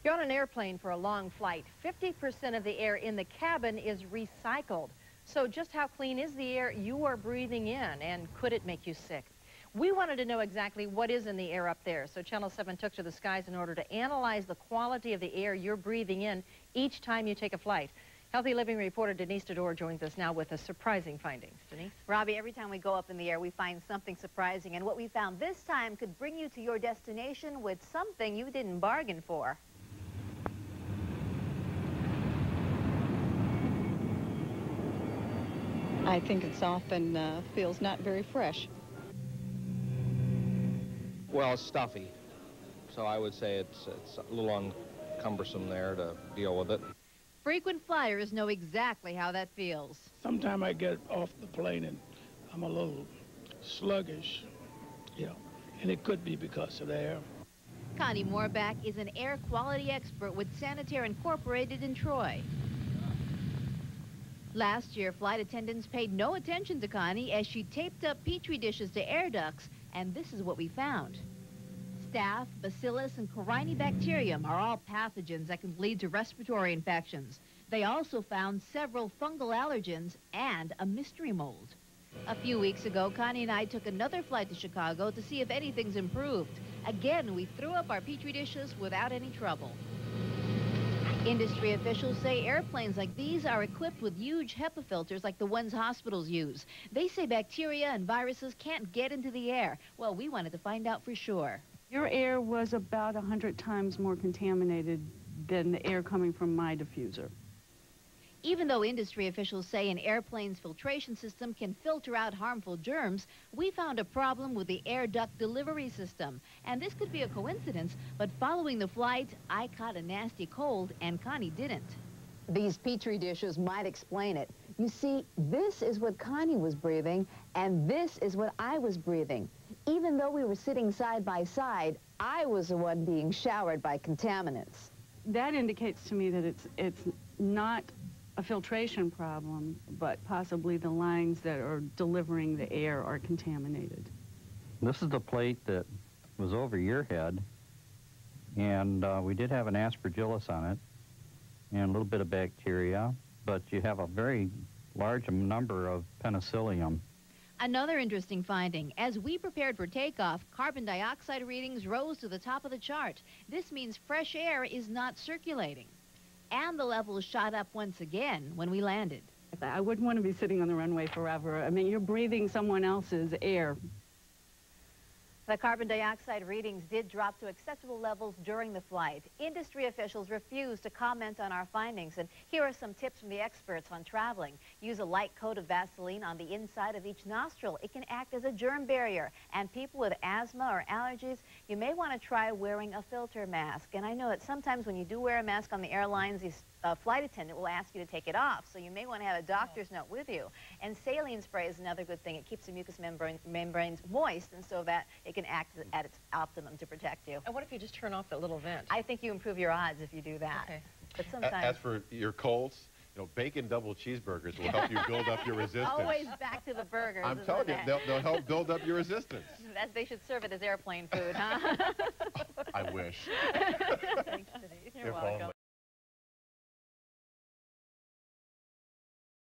You're on an airplane for a long flight. 50% of the air in the cabin is recycled. So just how clean is the air you are breathing in, and could it make you sick? We wanted to know exactly what is in the air up there, so Channel 7 took to the skies in order to analyze the quality of the air you're breathing in each time you take a flight. Healthy Living reporter Denise Dador joins us now with the surprising findings. Denise? Robbie, every time we go up in the air, we find something surprising, and what we found this time could bring you to your destination with something you didn't bargain for. I think it's often feels not very fresh. Well, it's stuffy, so I would say it's a little cumbersome there to deal with it. Frequent flyers know exactly how that feels. Sometimes I get off the plane and I'm a little sluggish, and it could be because of the air. Connie Morbach is an air quality expert with Sanit-Air Incorporated in Troy. Last year, flight attendants paid no attention to Connie as she taped up Petri dishes to air ducts, and this is what we found. Staph, Bacillus, and Corynebacterium are all pathogens that can lead to respiratory infections. They also found several fungal allergens and a mystery mold. A few weeks ago, Connie and I took another flight to Chicago to see if anything's improved. Again, we threw up our Petri dishes without any trouble. Industry officials say airplanes like these are equipped with huge HEPA filters like the ones hospitals use. They say bacteria and viruses can't get into the air. Well, we wanted to find out for sure. Your air was about 100 times more contaminated than the air coming from my diffuser. Even though industry officials say an airplane's filtration system can filter out harmful germs, we found a problem with the air duct delivery system. And this could be a coincidence, but following the flight, I caught a nasty cold and Connie didn't. These Petri dishes might explain it. You see, this is what Connie was breathing, and this is what I was breathing. Even though we were sitting side by side, I was the one being showered by contaminants. That indicates to me that it's not a filtration problem, but possibly the lines that are delivering the air are contaminated. This is the plate that was over your head, and we did have an aspergillus on it and a little bit of bacteria, but you have a very large number of penicillium. Another interesting finding, as we prepared for takeoff, carbon dioxide readings rose to the top of the chart. This means fresh air is not circulating. And the levels shot up once again when we landed. I wouldn't want to be sitting on the runway forever. I mean, you're breathing someone else's air. The carbon dioxide readings did drop to acceptable levels during the flight. Industry officials refused to comment on our findings, and here are some tips from the experts on traveling. Use a light coat of Vaseline on the inside of each nostril. It can act as a germ barrier. And people with asthma or allergies, you may want to try wearing a filter mask. And I know that sometimes when you do wear a mask on the airlines, these flight attendant will ask you to take it off, so you may want to have a doctor's note with you. And saline spray is another good thing. It keeps the mucous membranes moist, and so that it can act at its optimum to protect you. And what if you just turn off that little vent? I think you improve your odds if you do that. Okay. But sometimes... As for your colds, bacon double cheeseburgers will help you build up your resistance. Always back to the burgers. I'm telling you, they'll help build up your resistance. They should serve it as airplane food, huh? I wish. Thank you.